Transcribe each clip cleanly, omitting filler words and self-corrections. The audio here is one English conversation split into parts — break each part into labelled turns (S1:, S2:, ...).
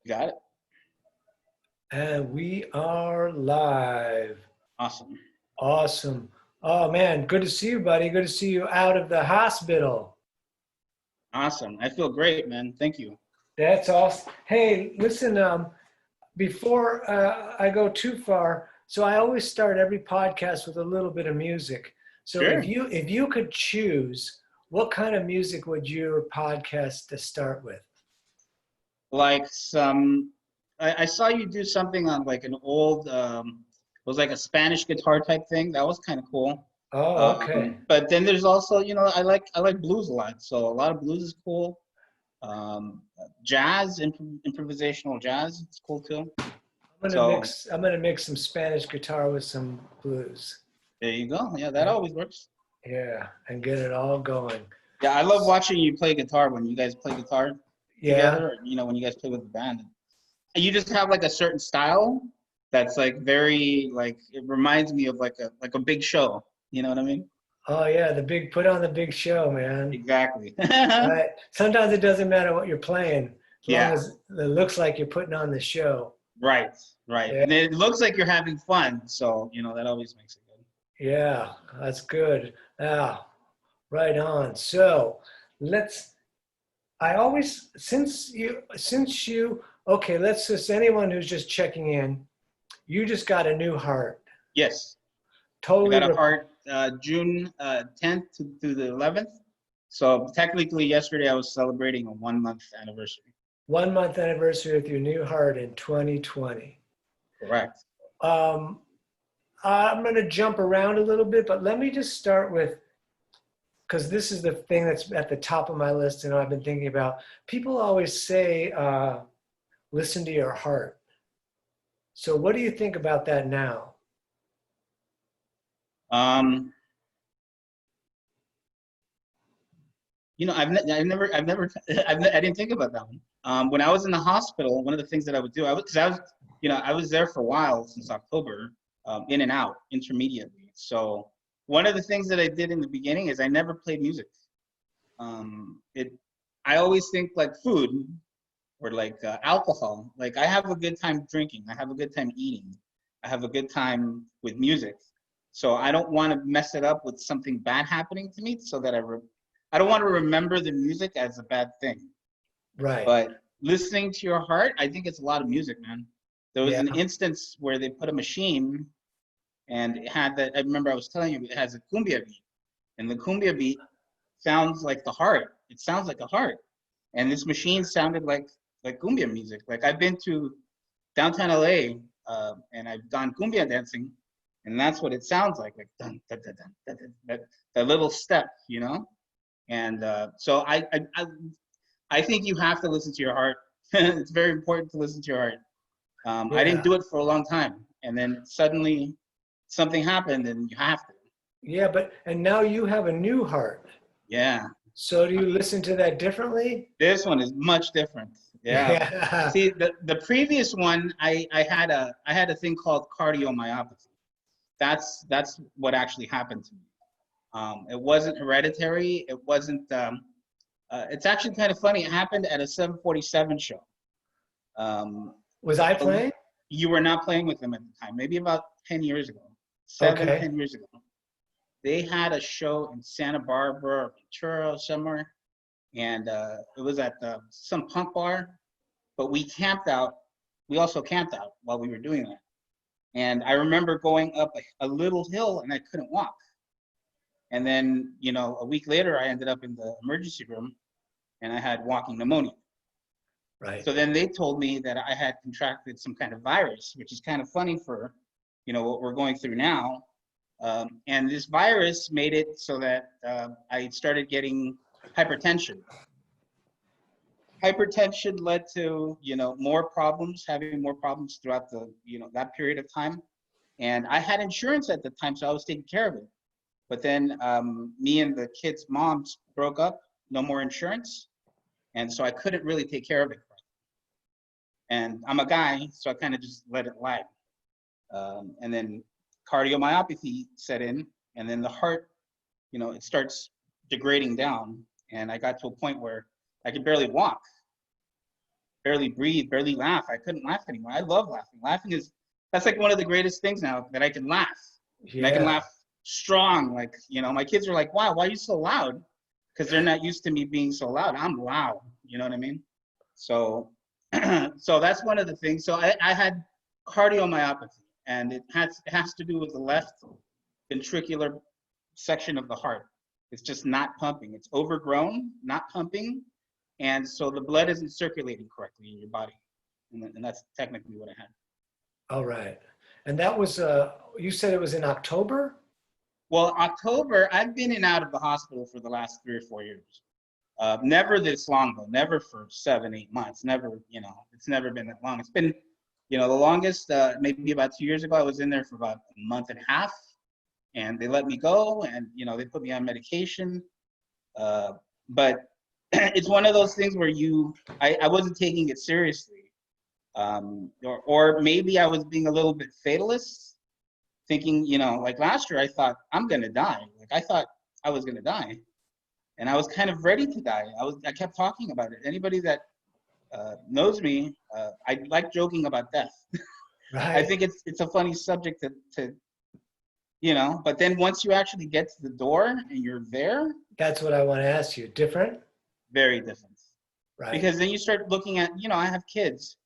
S1: Got it.
S2: And we are live.
S1: Awesome.
S2: Awesome. Oh man, good to see you, buddy. Good to see you out of the hospital.
S1: Awesome. I feel great, man. Thank you.
S2: That's awesome. Hey, listen, before I go too far, so I always start every podcast with a little bit of music. So if
S1: Sure.
S2: you could choose, what kind of music would your podcast to start with?
S1: Like I saw you do something on like an old, it was like a Spanish guitar type thing. That was kind of cool.
S2: Oh, okay.
S1: But then there's also, I like blues a lot. So a lot of blues is cool. Jazz, improvisational jazz, it's cool too. So
S2: I'm gonna mix some Spanish guitar with some blues.
S1: there you go. Yeah, that always works.
S2: Yeah, and get it all going.
S1: Yeah, I love watching you play guitar when you guys play guitar
S2: Yeah.
S1: together, or, when you guys play with the band. You just have like a certain style that's like very like it reminds me of like a big show. You know what I mean?
S2: Oh yeah, put on the big show, man.
S1: Exactly.
S2: Right. Sometimes it doesn't matter what you're playing, as long
S1: Yeah.
S2: as it looks like you're putting on the show.
S1: Right. Right.
S2: Yeah,
S1: And it looks like you're having fun, so that always makes it good.
S2: yeah, that's good. Ah, right on. So let's I always okay, let's just anyone who's just checking in, you just got a new heart.
S1: Yes. I
S2: Totally
S1: got a heart June 10th to the 11th. So technically, yesterday I was celebrating a 1 month anniversary.
S2: 1 month anniversary with your new heart in 2020.
S1: Correct.
S2: Um, I'm going to jump around a little bit, but let me just start with, because this is the thing that's at the top of my list and I've been thinking about. People always say, listen to your heart. So what do you think about that now?
S1: Um, I didn't think about that one. When I was in the hospital, one of the things that I would do, I was there for a while since October, in and out, intermediately. So one of the things that I did in the beginning is I never played music. It, I always think like food or like alcohol. Like I have a good time drinking. I have a good time eating. I have a good time with music. So I don't want to mess it up with something bad happening to me, so that I don't want to remember the music as a bad thing.
S2: Right.
S1: But listening to your heart, I think it's a lot of music, man. There was
S2: Yeah.
S1: an instance where they put a machine and it had that. I remember I was telling you it has a cumbia beat, and the cumbia beat sounds like the heart. It sounds like a heart, and this machine sounded like cumbia music. Like I've been to downtown LA, and I've done cumbia dancing, and that's what it sounds like dun, dun, dun, dun, dun, dun, that little step, And so I think you have to listen to your heart. It's very important to listen to your heart. I didn't
S2: Yeah.
S1: do it for a long time, and then suddenly something happened, and you have to.
S2: Yeah, and now you have a new heart.
S1: Yeah.
S2: So do you listen to that differently?
S1: This one is much different. Yeah.
S2: Yeah.
S1: See, the previous one, I had a thing called cardiomyopathy. That's what actually happened to me. It wasn't hereditary. It wasn't. It's actually kind of funny. It happened at a 747 show. Um,
S2: Was I playing?
S1: you were not playing with them at the time. Maybe about 10 years ago, seven,
S2: Okay.
S1: 10 years ago. They had a show in Santa Barbara or Ventura somewhere, and it was at some punk bar. But we camped out. We also camped out while we were doing that. And I remember going up a little hill and I couldn't walk. And then, a week later, I ended up in the emergency room and I had walking pneumonia.
S2: Right.
S1: So then they told me that I had contracted some kind of virus, which is kind of funny for, what we're going through now. And this virus made it so that I started getting hypertension. Hypertension led to, more problems, having more problems throughout that period of time. And I had insurance at the time, so I was taking care of it. But then me and the kids' moms broke up, no more insurance. And so I couldn't really take care of it. And I'm a guy, so I kind of just let it lag. And then cardiomyopathy set in, and then the heart, it starts degrading down. And I got to a point where I could barely walk. barely breathe, barely laugh. I couldn't laugh anymore. I love laughing. That's like one of the greatest things now, that I can laugh. And I can
S2: Yeah.
S1: laugh strong. Like, my kids are like, wow, why are you so loud? Because they're not used to me being so loud. I'm loud, you know what I mean? So, so that's one of the things. So I had cardiomyopathy, and it has to do with the left ventricular section of the heart. It's just not pumping. It's overgrown, not pumping, and so the blood isn't circulating correctly in your body, and that's technically what I had.
S2: All right. And that was, you said it was in October?
S1: Well, October, I've been in and out of the hospital for the last 3 or 4 years. Never this long though, never for 7, 8 months, never, it's never been that long. It's been, the longest, maybe about 2 years ago, I was in there for about a month and a half, and they let me go, and, they put me on medication. But it's one of those things where I wasn't taking it seriously. Or maybe I was being a little bit fatalist, thinking, like last year, I thought I'm gonna die. Like I thought I was gonna die, and I was kind of ready to die. I kept talking about it. Anybody that knows me, I like joking about death. I
S2: Right.
S1: think it's a funny subject to But then once you actually get to the door and you're there,
S2: That's what I want to ask you. Different?
S1: very different.
S2: Right.
S1: Because then you start looking at, I have kids,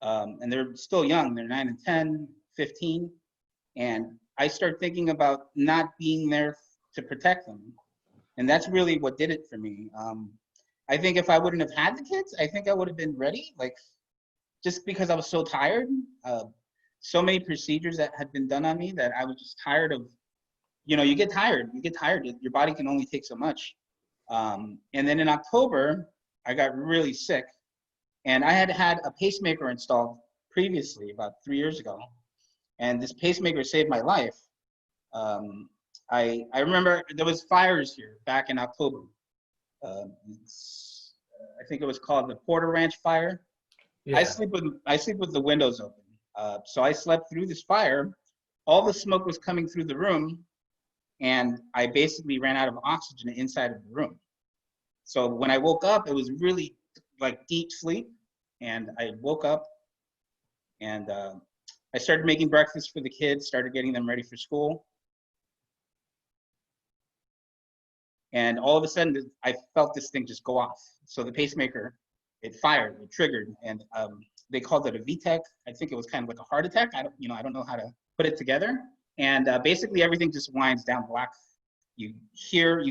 S1: and they're still young. They're 9 and 10, 15. And I start thinking about not being there to protect them. And that's really what did it for me. I think if I wouldn't have had the kids, I think I would have been ready. Like, just because I was so tired, so many procedures that had been done on me that I was just tired of. You get tired. Your body can only take so much. And then in October, I got really sick, and I had had a pacemaker installed previously about 3 years ago, and this pacemaker saved my life. I remember there was fires here back in October. I think it was called the Porter Ranch fire. I
S2: Yeah.
S1: sleep with the windows open. So I slept through this fire. All the smoke was coming through the room, and I basically ran out of oxygen inside of the room. So when I woke up, it was really like deep sleep, and I woke up, and I started making breakfast for the kids, started getting them ready for school. And all of a sudden, I felt this thing just go off. So the pacemaker, it fired, it triggered, and they called it a VTEC. I think it was kind of like a heart attack. I don't know how to put it together. And basically everything just winds down black. You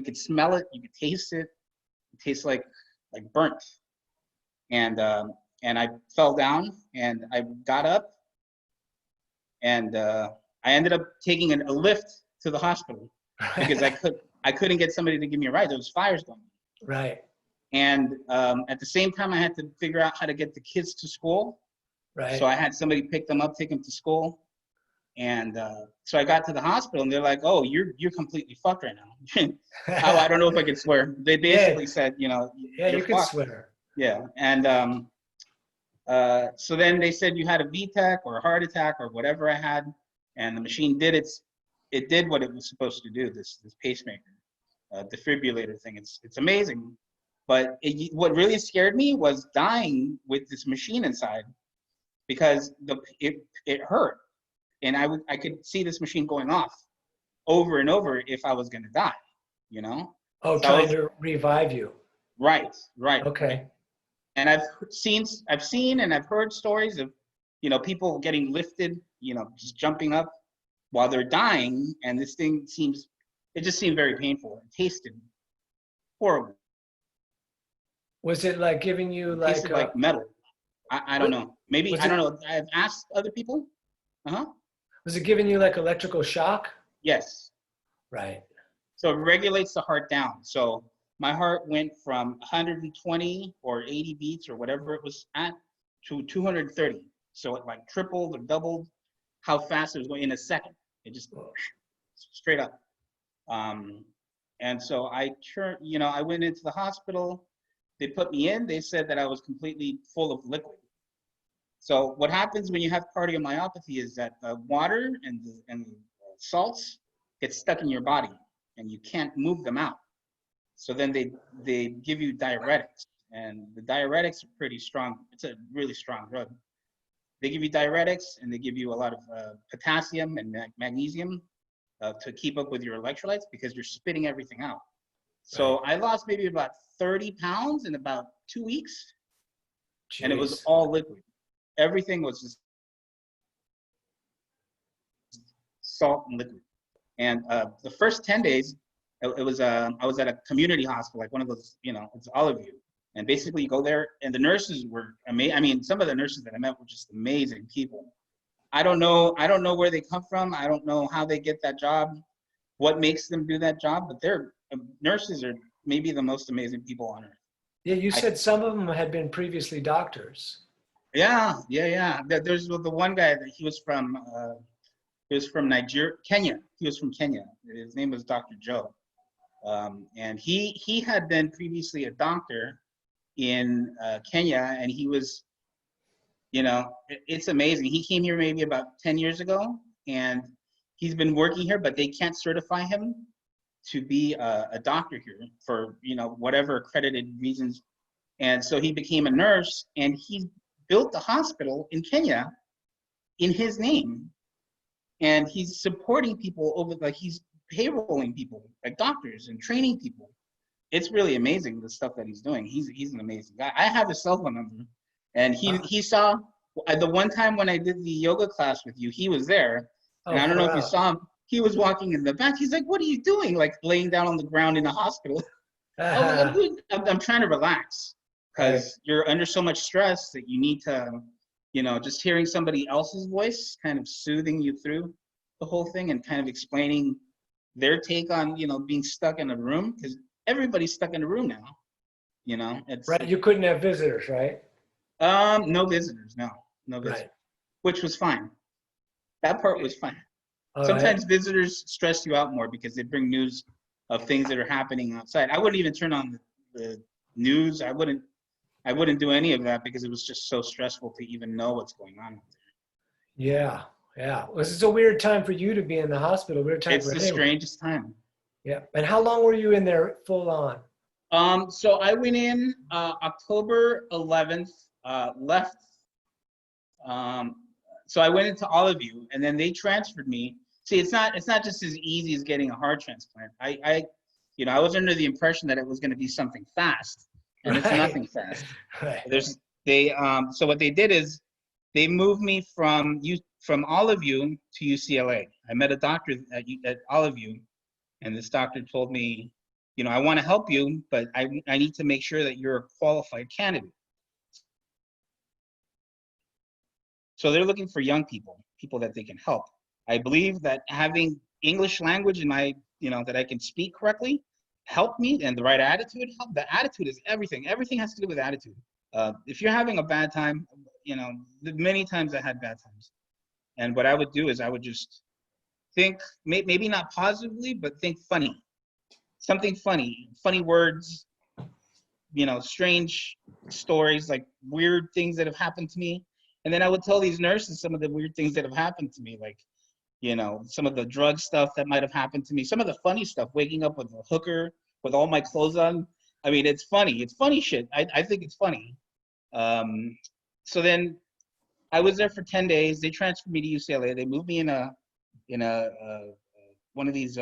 S1: could smell it, you could taste it. It tastes like burnt. And I fell down, and I got up, and I ended up taking a lift to the hospital because I couldn't get somebody to give me a ride. There was fires going on.
S2: Right.
S1: And at the same time, I had to figure out how to get the kids to school.
S2: Right.
S1: So I had somebody pick them up, take them to school. And so I got to the hospital, and they're like, "Oh, you're completely fucked right now." Oh, I don't know if I could swear. They basically said,
S2: Yeah,
S1: you're
S2: you can
S1: fucked.
S2: swear.
S1: Yeah. And so then they said you had a VTEC or a heart attack or whatever I had, and the machine did it did what it was supposed to do. This pacemaker, defibrillator thing. It's amazing. But what really scared me was dying with this machine inside, because it hurt, and I could see this machine going off over and over if I was gonna die,
S2: Oh,
S1: So I
S2: trying
S1: was
S2: to revive you.
S1: right, right.
S2: Okay.
S1: And I've seen and I've heard stories of, people getting lifted, just jumping up while they're dying, and this thing it just seemed very painful. It tasted horrible.
S2: Was it like giving you
S1: It
S2: like
S1: tasted like metal. I don't know. Maybe
S2: was
S1: I don't
S2: it
S1: know. I've asked other people. Uh-huh.
S2: was it giving you like electrical shock?
S1: Yes.
S2: Right.
S1: So it regulates the heart down. So my heart went from 120 or 80 beats or whatever it was at to 230. So it like tripled or doubled how fast it was going in a second. It just straight up. And so I went into the hospital. They put me in. They said that I was completely full of liquid. So what happens when you have cardiomyopathy is that the water and the salts get stuck in your body, and you can't move them out. So then they give you diuretics. and the diuretics are pretty strong. It's a really strong drug. They give you diuretics, and they give you a lot of potassium and magnesium to keep up with your electrolytes because you're spitting everything out. So I lost maybe about 30 pounds in about 2 weeks, and it was all liquid. Everything was just salt and liquid. And the first 10 days, I was at a community hospital, like one of those, it's all of you. And basically you go there, and the nurses were amazing. I mean, some of the nurses that I met were just amazing people. I don't know where they come from. I don't know how they get that job, what makes them do that job, but their nurses are maybe the most amazing people on earth.
S2: Yeah, you said some of them had been previously doctors.
S1: Yeah. There's the one guy that he was from Kenya. He was from Kenya. His name was Dr. Joe. And he had been previously a doctor in Kenya, and he was, it's amazing. He came here maybe about 10 years ago, and he's been working here, but they can't certify him to be a doctor here for, whatever accredited reasons. And so he became a nurse, and he built a hospital in Kenya in his name. And he's supporting people he's payrolling people, like doctors, and training people. It's really amazing, the stuff that he's doing. He's an amazing guy. I have his cell phone number, and he saw the one time when I did the yoga class with you, he was there. And I don't know if you saw him. He was walking in the back. He's like, "What are you doing?" Like laying down on the ground in the hospital. I was like, I'm trying to relax because you're under so much stress that you need to, just hearing somebody else's voice kind of soothing you through the whole thing and kind of explaining their take on, being stuck in a room, because everybody's stuck in a room now. It's
S2: right. You couldn't have visitors, right?
S1: no visitors, no visitors, which was fine. That part was fine. Sometimes visitors stress you out more because they bring news of things that are happening outside. I wouldn't even turn on the news. I wouldn't do any of that because it was just so stressful to even know what's going on out there.
S2: Yeah. Well, this is a weird time for you to be in the hospital. Weird time.
S1: It's the strangest time.
S2: Yeah. And how long were you in there full on?
S1: So I went in October 11th, left. So I went into all of you, and then they transferred me. See, it's not just as easy as getting a heart transplant. I was under the impression that it was going to be something fast, and it's nothing fast. So what they did is they moved me from all of you to UCLA. I met a doctor at all of you, and this doctor told me, I want to help you, but I need to make sure that you're a qualified candidate. So they're looking for young people that they can help. I believe that having English language in my, that I can speak correctly, helped me, and the right attitude helped. The attitude is everything. Everything has to do with attitude. If you're having a bad time, many times I had bad times. And what I would do is I would just think, maybe not positively, but think funny. Something funny words, strange stories, like weird things that have happened to me. And then I would tell these nurses some of the weird things that have happened to me, like, some of the drug stuff that might have happened to me, some of the funny stuff, waking up with a hooker with all my clothes on. I mean, it's funny. It's funny shit. I think it's funny. So then I was there for 10 days. They transferred me to UCLA. They moved me in one of these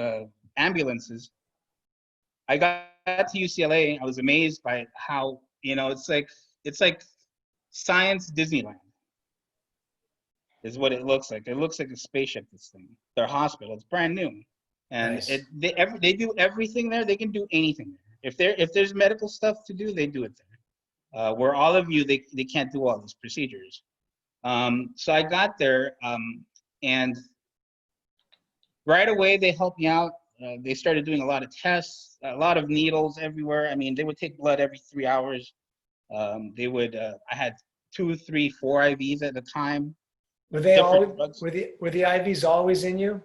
S1: ambulances. I got to UCLA. I was amazed by how, it's like science-Disneyland is what it looks like. It looks like a spaceship, this thing. Their hospital, it's brand new. And they do everything there. They can do anything there. If there's medical stuff to do, they do it there. Where all of you, they can't do all these procedures. So I got there, and right away they helped me out. They started doing a lot of tests, a lot of needles everywhere. I mean, they would take blood every 3 hours. I had 2, 3, 4 IVs at the time.
S2: Were the IVs always in you?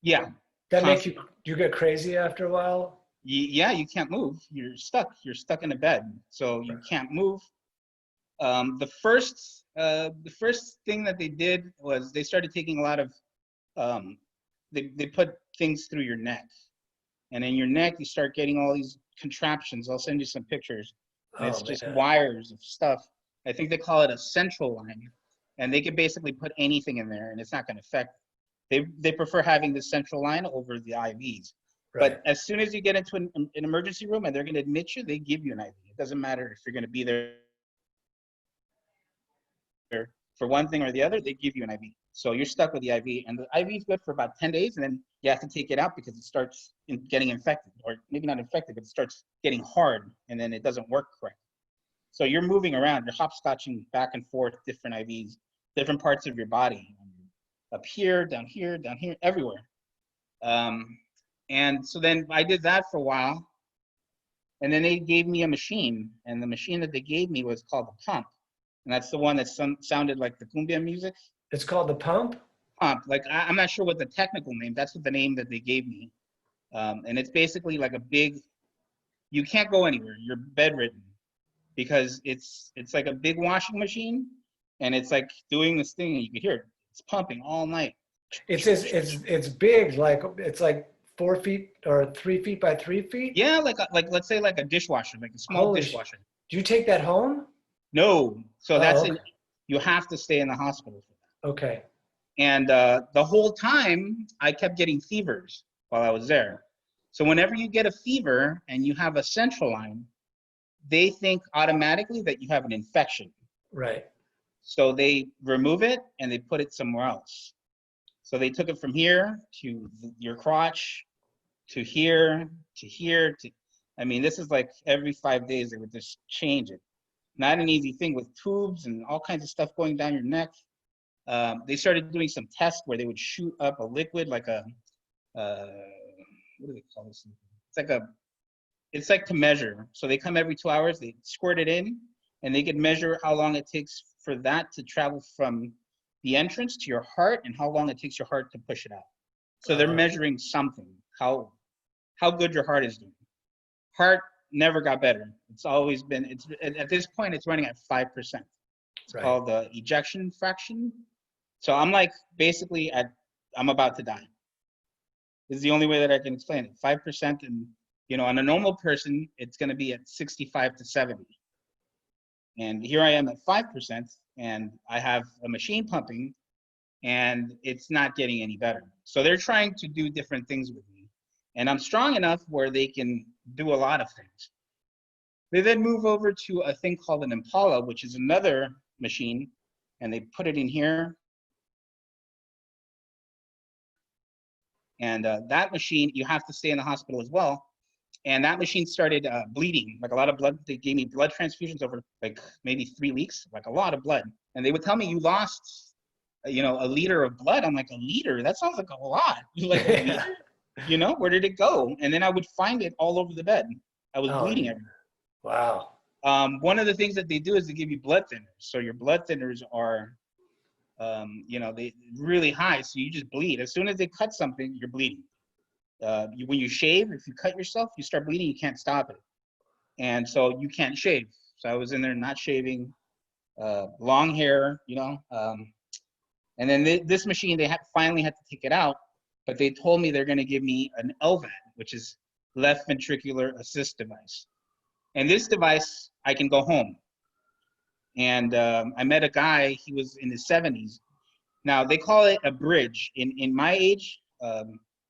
S1: Yeah.
S2: That make you get crazy after a while?
S1: Yeah, you can't move. You're stuck in a bed, so you can't move. The first thing that they did was they started taking a lot of, they put things through your neck, and in your neck you start getting all these contraptions. I'll send you some pictures. And it's
S2: Oh
S1: just
S2: man.
S1: wires of stuff. I think they call it a central line, and they could basically put anything in there, and it's not going to affect. They prefer having the central line over the IVs.
S2: Right.
S1: But as soon as you get into an emergency room and they're going to admit you, they give you an IV. It doesn't matter if you're going to be there for one thing or the other, they give you an IV. So you're stuck with the IV, and the IV is good for about 10 days, and then you have to take it out because it starts getting infected, or maybe not infected, but it starts getting hard, and then it doesn't work correctly. So you're moving around, you're hopscotching back and forth, different IVs, different parts of your body, up here, down here, everywhere. And so then I did that for a while, and then they gave me a machine, and the machine that they gave me was called the pump. And that's the one that sounded like the cumbia music.
S2: It's called the pump?
S1: Pump, like I'm not sure what the technical name, that's what the name that they gave me. And it's basically like a big, you can't go anywhere, you're bedridden because it's like a big washing machine, and it's like doing this thing, and you can hear it. It's pumping all night.
S2: It's big, like it's like 4 feet or 3 feet by 3 feet.
S1: Yeah, like let's say like a dishwasher, like a small
S2: Holy
S1: dishwasher.
S2: do you take that home?
S1: No, so
S2: Oh,
S1: that's
S2: okay.
S1: an, you have to stay in the hospital for that.
S2: Okay.
S1: And the whole time I kept getting fevers while I was there. So whenever you get a fever and you have a central line, they think automatically that you have an infection.
S2: Right.
S1: So they remove it and they put it somewhere else. So they took it from here to your crotch, to here, to here, to, I mean, this is like every 5 days they would just change it. Not an easy thing with tubes and all kinds of stuff going down your neck. They started doing some tests where they would shoot up a liquid like a, what do they call this? It's like to measure. So they come every 2 hours, they squirt it in, and they could measure how long it takes for that to travel from the entrance to your heart and how long it takes your heart to push it out. So they're measuring something, how good your heart is doing. Heart never got better. It's always been, it's at this point, it's running at 5%. It's
S2: Right.
S1: called the ejection fraction. So I'm like basically I'm about to die. This is the only way that I can explain it. 5%, and on a normal person, it's going to be at 65 to 70. And here I am at 5%, and I have a machine pumping, and it's not getting any better. So they're trying to do different things with me. And I'm strong enough where they can do a lot of things. They then move over to a thing called an Impala, which is another machine, and they put it in here. And that machine, you have to stay in the hospital as well. And that machine started bleeding, like a lot of blood. They gave me blood transfusions over like maybe 3 weeks, like a lot of blood. And they would tell me, you lost, a liter of blood. I'm like, a liter? That sounds like a lot. Like a liter? Where did it go? And then I would find it all over the bed. I was bleeding everywhere.
S2: Wow.
S1: One of the things that they do is they give you blood thinners. So your blood thinners are, they really high. So you just bleed. As soon as they cut something, you're bleeding. When you shave, if you cut yourself, you start bleeding, you can't stop it. And so you can't shave. So I was in there not shaving, long hair, and then this machine, they finally had to take it out, but they told me they're going to give me an LVAD, which is left ventricular assist device. And this device, I can go home. And I met a guy, he was in his 70s. Now they call it a bridge. In my age,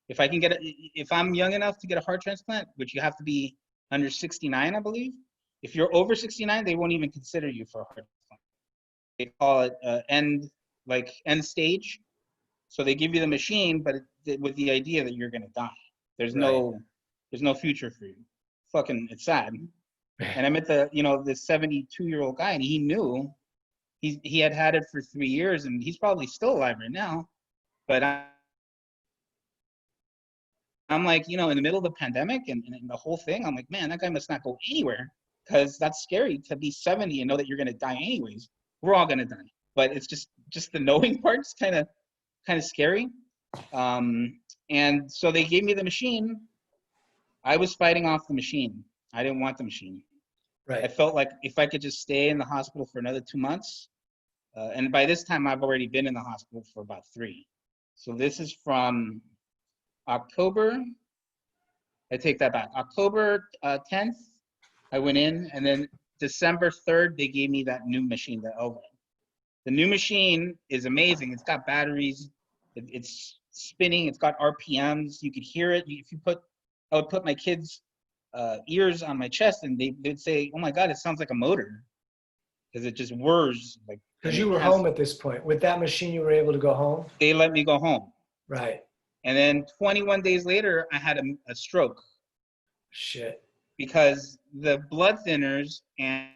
S1: if I'm young enough to get a heart transplant, which you have to be under 69, I believe. If you're over 69, they won't even consider you for a heart transplant. They call it end stage. So they give you the machine, but with the idea that you're gonna die. There's no future for you. Fucking, it's sad. And I met this 72-year-old guy, and he knew he had it for 3 years, and he's probably still alive right now. But I'm like, in the middle of the pandemic and the whole thing, I'm like, man, that guy must not go anywhere, because that's scary to be 70 and know that you're gonna die anyways. We're all gonna die, but it's just the knowing part's kind of scary. And so they gave me the machine. I was fighting off the machine. I didn't want the machine.
S2: Right.
S1: I felt like if I could just stay in the hospital for another 2 months, and by this time I've already been in the hospital for about 3. So this is from October. I take that back. October 10th, I went in, and then December 3rd, they gave me that new machine, the Elvin. The new machine is amazing. It's got batteries. It's spinning. It's got RPMs. You could hear it. I would put my kids' ears on my chest, and they'd say, "Oh my God, it sounds like a motor," because it just whirs like.
S2: Because you were home at this point. With that machine, you were able to go home?
S1: They let me go home.
S2: Right.
S1: And then 21 days later, I had a stroke.
S2: Shit.
S1: Because the blood thinners and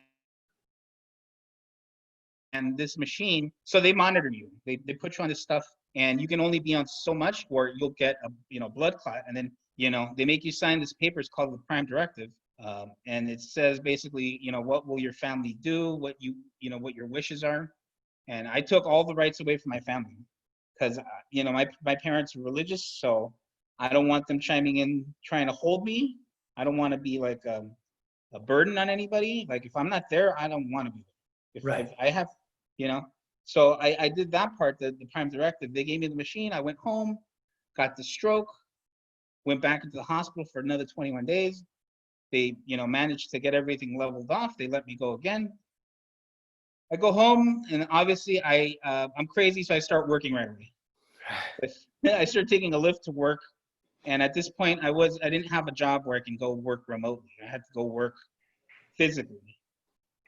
S1: this machine, so they monitor you. They put you on this stuff, and you can only be on so much, or you'll get a blood clot. And then they make you sign this paper. It's called the Prime Directive, and it says basically what will your family do, what what your wishes are. And I took all the rights away from my family because my parents are religious, so I don't want them chiming in trying to hold me. I don't want to be like a burden on anybody. Like if I'm not there, I don't want to be there. If I have, so I did that part, the Prime Directive. They gave me the machine. I went home, got the stroke, went back into the hospital for another 21 days. They, managed to get everything leveled off. They let me go again. I go home, and obviously I'm crazy, so I start working right away. I started taking a lift to work. And at this point, I didn't have a job where I can go work remotely. I had to go work physically.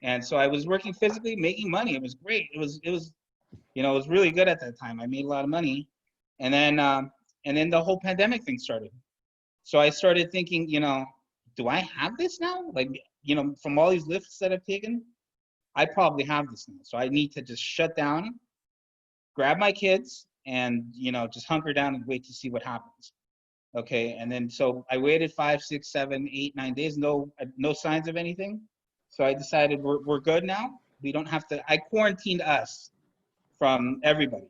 S1: And so I was working physically, making money. It was great. It was really good at that time. I made a lot of money. And then the whole pandemic thing started. So I started thinking, do I have this now? Like, from all these lifts that I've taken, I probably have this now. So I need to just shut down, grab my kids, and, just hunker down and wait to see what happens. Okay, and then so I waited 5, 6, 7, 8, 9 days, no signs of anything. So I decided we're good now. We don't have to. I quarantined us from everybody,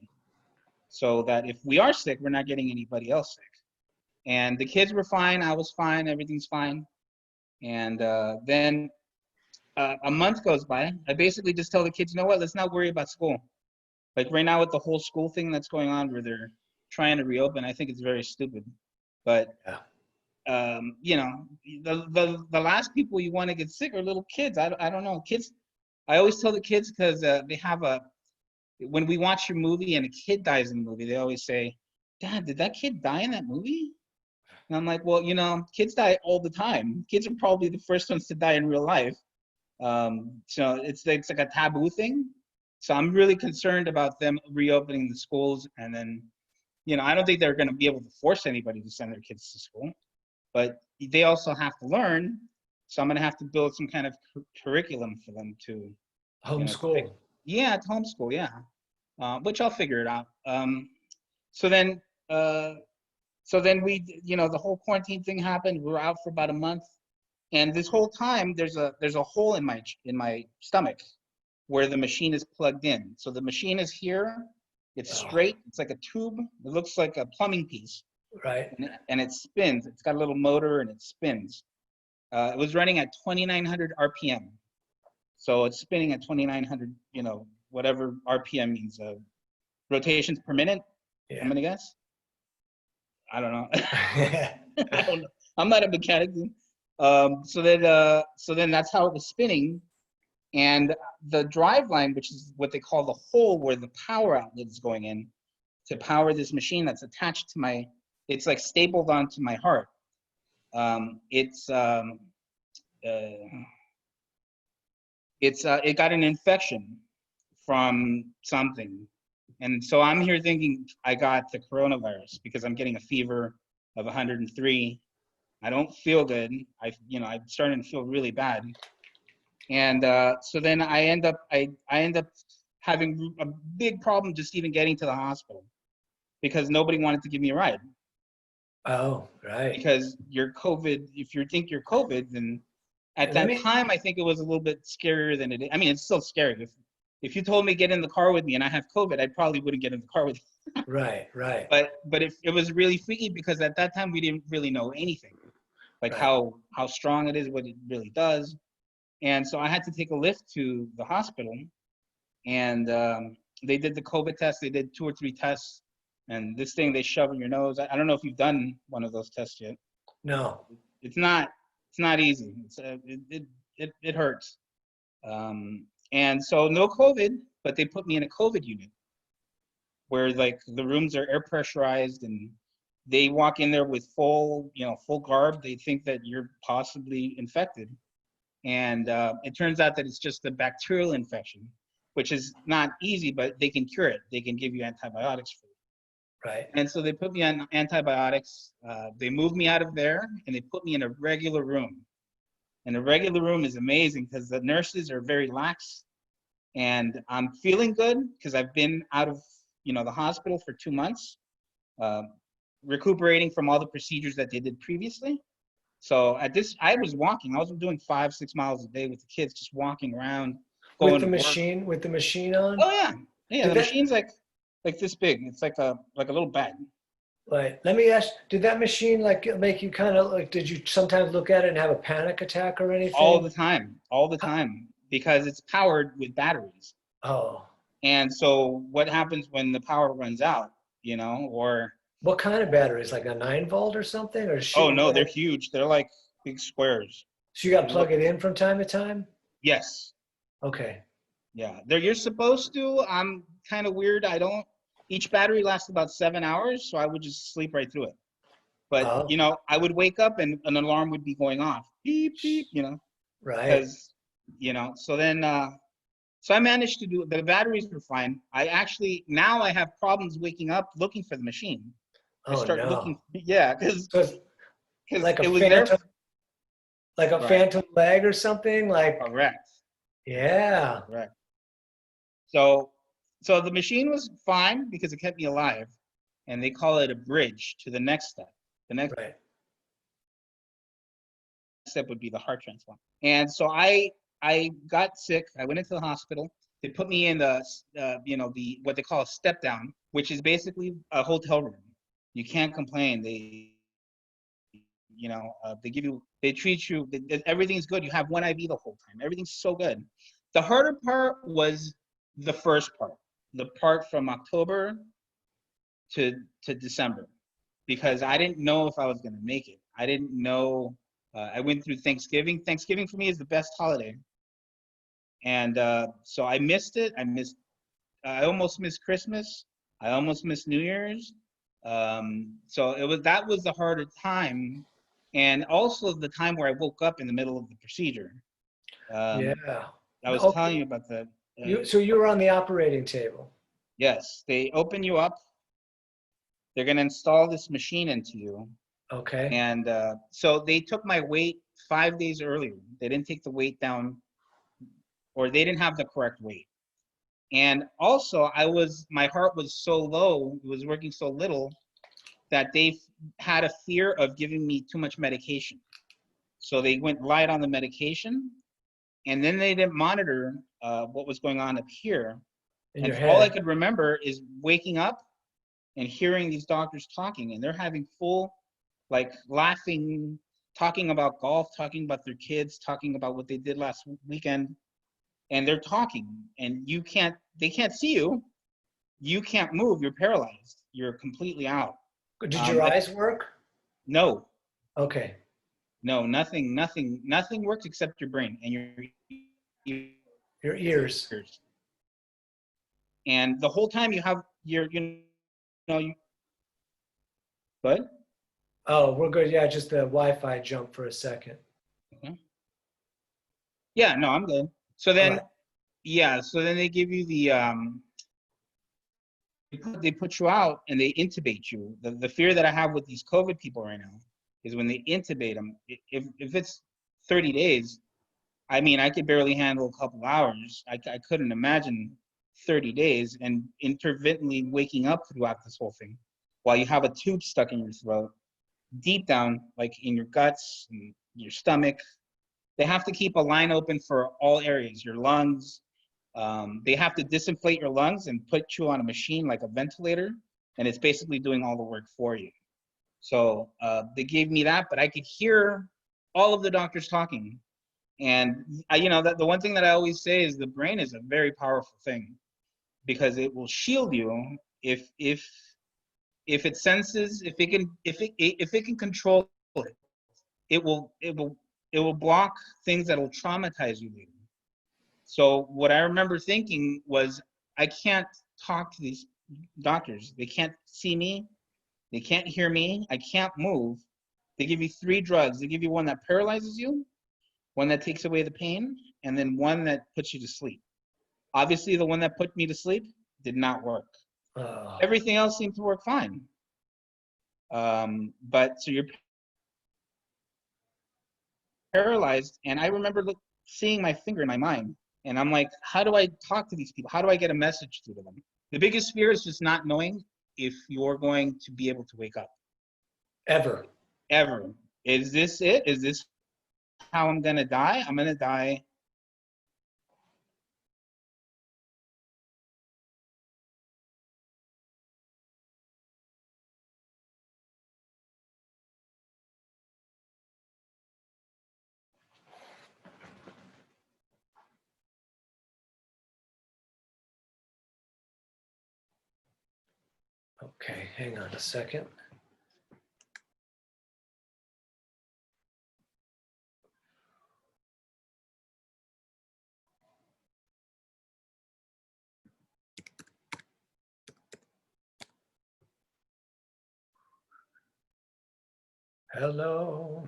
S1: so that if we are sick, we're not getting anybody else sick. And the kids were fine. I was fine. Everything's fine. And then a month goes by. I basically just tell the kids, you know what? Let's not worry about school. Like right now with the whole school thing that's going on, where they're trying to reopen, I think it's very stupid. But the last people you want to get sick are little kids. I don't know, kids. I always tell the kids, because they have when we watch a movie and a kid dies in the movie, they always say, "Dad, did that kid die in that movie?" And I'm like, well, kids die all the time. Kids are probably the first ones to die in real life. So it's like a taboo thing. So I'm really concerned about them reopening the schools, and then. I don't think they're going to be able to force anybody to send their kids to school, but they also have to learn. So I'm going to have to build some kind of curriculum for them to
S2: homeschool.
S1: To homeschool, which I'll figure it out. So then we, the whole quarantine thing happened. We were out for about a month, and this whole time there's a hole in my stomach where the machine is plugged in. So the machine is here. It's straight. It's like a tube. It looks like a plumbing piece.
S2: Right.
S1: And it spins. It's got a little motor and it spins. It was running at 2,900 RPM. So it's spinning at 2,900, whatever RPM means. Rotations per minute, I'm going to guess. I don't know. I don't know. I'm not a mechanic. So then that's how it was spinning. And the drive line, which is what they call the hole where the power outlet is going in to power this machine that's attached to it's like stapled onto my heart. It got an infection from something. And so I'm here thinking I got the coronavirus because I'm getting a fever of 103. I don't feel good. I'm starting to feel really bad. And so then I end up having a big problem just even getting to the hospital because nobody wanted to give me a ride.
S2: Oh, right.
S1: Because you're COVID. If you think you're COVID, then at that time I think it was a little bit scarier than it is. I mean, it's still scary. If you told me get in the car with me and I have COVID, I probably wouldn't get in the car with you.
S2: Right.
S1: But if it was really freaky because at that time we didn't really know anything, like how strong it is, what it really does. And so I had to take a lift to the hospital, and they did the COVID test. They did 2 or 3 tests, and this thing they shove in your nose. I don't know if you've done one of those tests yet.
S2: No.
S1: It's not easy. It hurts. And so no COVID, but they put me in a COVID unit where like the rooms are air pressurized and they walk in there with full, full garb. They think that you're possibly infected. And it turns out that it's just a bacterial infection, which is not easy, but they can cure it. They can give you antibiotics for it.
S2: Right.
S1: And so they put me on antibiotics. They moved me out of there and they put me in a regular room. And the regular room is amazing because the nurses are very lax. And I'm feeling good because I've been out of the hospital for 2 months, recuperating from all the procedures that they did previously. So I was walking. I was doing 5-6 miles a day with the kids, just walking around, going
S2: With the
S1: to work.
S2: machine, with the machine on?
S1: Oh yeah, yeah.
S2: Did
S1: The
S2: that,
S1: machine's like this big. It's like a little bag.
S2: right. Let me ask, did that machine like make you kind of like, did you sometimes look at it and have a panic attack or anything?
S1: All the time, because it's powered with batteries.
S2: Oh.
S1: And so what happens when the power runs out, or
S2: What kind of batteries? Like a 9 volt or something? Or
S1: oh no, they're huge. They're like big squares.
S2: So you got to plug it in from time to time?
S1: Yes.
S2: Okay.
S1: Yeah. You're supposed to. I'm kind of weird. Each battery lasts about 7 hours, so I would just sleep right through it. But I would wake up and an alarm would be going off. Beep, beep,
S2: Right.
S1: Because, so then so I managed to do the batteries were fine. Now I have problems waking up looking for the machine. I start looking, yeah, because
S2: like
S1: it was there.
S2: Like a phantom leg or something, like.
S1: Correct.
S2: Yeah.
S1: Correct. So the machine was fine because it kept me alive, and they call it a bridge to the next step. The next step would be the heart transplant. And so I got sick. I went into the hospital. They put me in the what they call a step down, which is basically a hotel room. You can't complain. They they treat you. Everything's good. You have one IV the whole time. Everything's so good. The harder part was the first part, the part from October to December, because I didn't know if I was going to make it. I didn't know. I went through Thanksgiving. Thanksgiving for me is the best holiday. And so I missed it. I almost missed Christmas. I almost missed New Year's. So that was the harder time. And also the time where I woke up in the middle of the procedure.
S2: Yeah.
S1: I was telling you about the.
S2: So you were on the operating table.
S1: Yes, they open you up. They're going to install this machine into you.
S2: Okay.
S1: And so they took my weight 5 days earlier. They didn't take the weight down, or they didn't have the correct weight. And also my heart was so low, it was working so little, that they had a fear of giving me too much medication. So they went light on the medication, and then they didn't monitor what was going on up here. And all I could remember is waking up and hearing these doctors talking, and they're having full, like, laughing, talking about golf, talking about their kids, talking about what they did last weekend. And they're talking, and they can't see you. You can't move. You're paralyzed. You're completely out.
S2: Did your eyes work?
S1: No.
S2: Okay.
S1: No, nothing works except your brain and
S2: your ears.
S1: And the whole time you have What?
S2: Oh, we're good. Yeah, just the Wi-Fi jumped for a second.
S1: Okay. Yeah, no, I'm good. So then, so then they give you the, they put you out and they intubate you. The fear that I have with these COVID people right now is when they intubate them, if it's 30 days, I mean, I could barely handle a couple hours. I couldn't imagine 30 days and intermittently waking up throughout this whole thing while you have a tube stuck in your throat, deep down, like in your guts and your stomach. They have to keep a line open for all areas, your lungs. They have to disinflate your lungs and put you on a machine like a ventilator, and it's basically doing all the work for you. So they gave me that, but I could hear all of the doctors talking. And the one thing that I always say is the brain is a very powerful thing, because it will shield you if it senses, if it can control it will block things that will traumatize you later. So what I remember thinking was, I can't talk to these doctors. They can't see me. They can't hear me. I can't move. They give you 3 drugs. They give you one that paralyzes you, one that takes away the pain, and then one that puts you to sleep. Obviously, the one that put me to sleep did not work. Everything else seemed to work fine. But so you're paralyzed, and I remember seeing my finger in my mind, and I'm like, how do I talk to these people? How do I get a message through to them? The biggest fear is just not knowing if you're going to be able to wake up.
S2: Ever.
S1: Is this it? Is this how I'm gonna die? I'm gonna die.
S2: Okay, hang on a second. Hello.